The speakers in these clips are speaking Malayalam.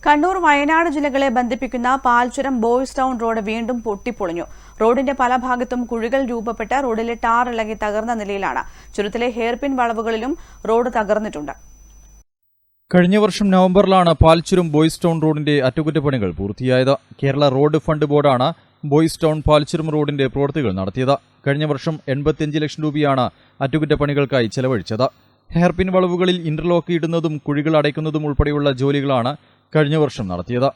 കണ്ണൂർ വയനാട് ജില്ലകളെ ബന്ധിപ്പിക്കുന്ന പാൽച്ചുരം ബോയ്സ് ടൗൺ റോഡ് വീണ്ടും പൊട്ടിപ്പൊളിഞ്ഞു. റോഡിന്റെ പല ഭാഗത്തും കുഴികൾ രൂപപ്പെട്ട റോഡിലെ ടാർ ഇളകി തകർന്ന നിലയിലാണ്. ചുരത്തിലെ ഹെയർപിൻ വളവുകളിലും റോഡ് തകർന്നിട്ടുണ്ട്. കഴിഞ്ഞ വർഷം നവംബറിലാണ് പാൽച്ചുരം ബോയ്സ് ടൗൺ റോഡിന്റെ അറ്റകുറ്റപ്പണികൾ പൂർത്തിയായത്. കേരള റോഡ് ഫണ്ട് ബോർഡാണ് ബോയ്സ് ടൗൺ പാൽച്ചുരം റോഡിന്റെ പ്രവൃത്തികൾ നടത്തിയത്. കഴിഞ്ഞ വർഷം 85 ലക്ഷം രൂപയാണ് അറ്റകുറ്റപ്പണികൾക്കായി ചെലവഴിച്ചത്. ഹെയർപിൻ വളവുകളിൽ ഇന്റർലോക്ക് ഇടുന്നതും കുഴികൾ അടയ്ക്കുന്നതും ഉൾപ്പെടെയുള്ള ജോലികളാണ് കഴിഞ്ഞ വർഷം നടത്തിയത്.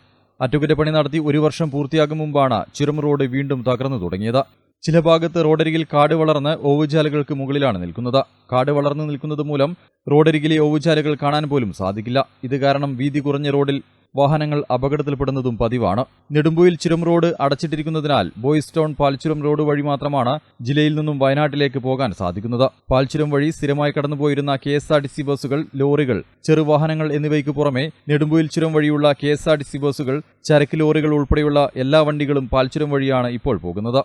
അറ്റകുറ്റപ്പണി നടത്തി ഒരു വർഷം പൂർത്തിയാകും മുമ്പാണ് ചുരം റോഡ് വീണ്ടും തകർന്നു തുടങ്ങിയത്. ചില ഭാഗത്ത് റോഡരികിൽ കാട് വളർന്ന് ഓവുചാലുകൾക്ക് മുകളിലാണ് നിൽക്കുന്നത്. കാട് വളർന്നു നിൽക്കുന്നത് മൂലം റോഡരികിലെ ഓവുചാലുകൾ കാണാൻ പോലും സാധിക്കില്ല. ഇത് കാരണം വീതി കുറഞ്ഞ റോഡിൽ വാഹനങ്ങൾ അപകടത്തിൽപ്പെടുന്നതും പതിവാണ്. നെടുമ്പുയിൽ ചുരം റോഡ് അടച്ചിട്ടിരിക്കുന്നതിനാൽ ബോയ്സ് ടൗൺ പാൽച്ചുരം റോഡ് വഴി മാത്രമാണ് ജില്ലയിൽ നിന്നും വയനാട്ടിലേക്ക് പോകാൻ സാധിക്കുന്നത്. പാൽച്ചുരം വഴി സ്ഥിരമായി കടന്നുപോയിരുന്ന KSRTC ബസ്സുകൾ, ലോറികൾ, ചെറുവാഹനങ്ങൾ എന്നിവയ്ക്ക് പുറമെ നെടുമ്പുയിൽ ചുരം വഴിയുള്ള KSRTC ബസ്സുകൾ, ചരക്ക് ലോറികൾ ഉൾപ്പെടെയുള്ള എല്ലാ വണ്ടികളും പാൽച്ചുരം വഴിയാണ് ഇപ്പോൾ പോകുന്നത്.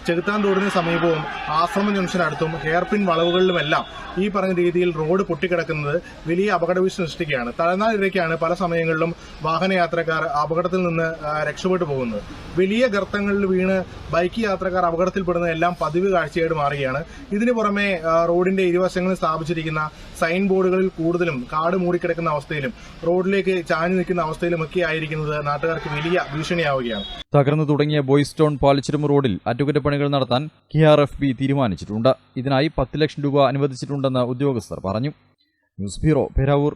ചെകുത്താൻ തോടിന് സമീപവും ആശ്രമ ജംഗ്ഷനടുത്തും ഹെയർപിൻ വളവുകളിലുമെല്ലാം ഈ പറഞ്ഞ രീതിയിൽ റോഡ് പൊട്ടിക്കിടക്കുന്നത് വലിയ അപകടഭീഷണി സൃഷ്ടിക്കുകയാണ്. തലനാരിഴയ്ക്കാണ് പല സമയങ്ങളിലും വാഹനയാത്രക്കാർ അപകടത്തിൽ നിന്ന് രക്ഷപ്പെട്ടു പോകുന്നത്. വലിയ ഗർത്തങ്ങളിൽ വീണ് ബൈക്ക് യാത്രക്കാർ അപകടത്തിൽപ്പെടുന്നത് എല്ലാം പതിവ് കാഴ്ചയായിട്ട് മാറുകയാണ്. ഇതിനു പുറമെ റോഡിന്റെ ഇരുവശങ്ങളിൽ സ്ഥാപിച്ചിരിക്കുന്ന സൈൻ ബോർഡുകളിൽ കൂടുതലും കാട് മൂടിക്കിടക്കുന്ന അവസ്ഥയിലും റോഡിലേക്ക് ചാഞ്ഞു നിൽക്കുന്ന അവസ്ഥയിലുമൊക്കെ ആയിരിക്കുന്നത് നാട്ടുകാർക്ക് വലിയ ഭീഷണിയാവുകയാണ്. തകർന്നു തുടങ്ങിയ ബോയ്സ് ടൗൺ പാൽച്ചുരം റോഡിൽ അറ്റകുറ്റപ്പണികൾ നടത്താൻ KRFB തീരുമാനിച്ചിട്ടുണ്ട്. ഇതിനായി 10 ലക്ഷം രൂപ അനുവദിച്ചിട്ടുണ്ടെന്ന് ഉദ്യോഗസ്ഥർ പറഞ്ഞു. News bureau, Peravoor.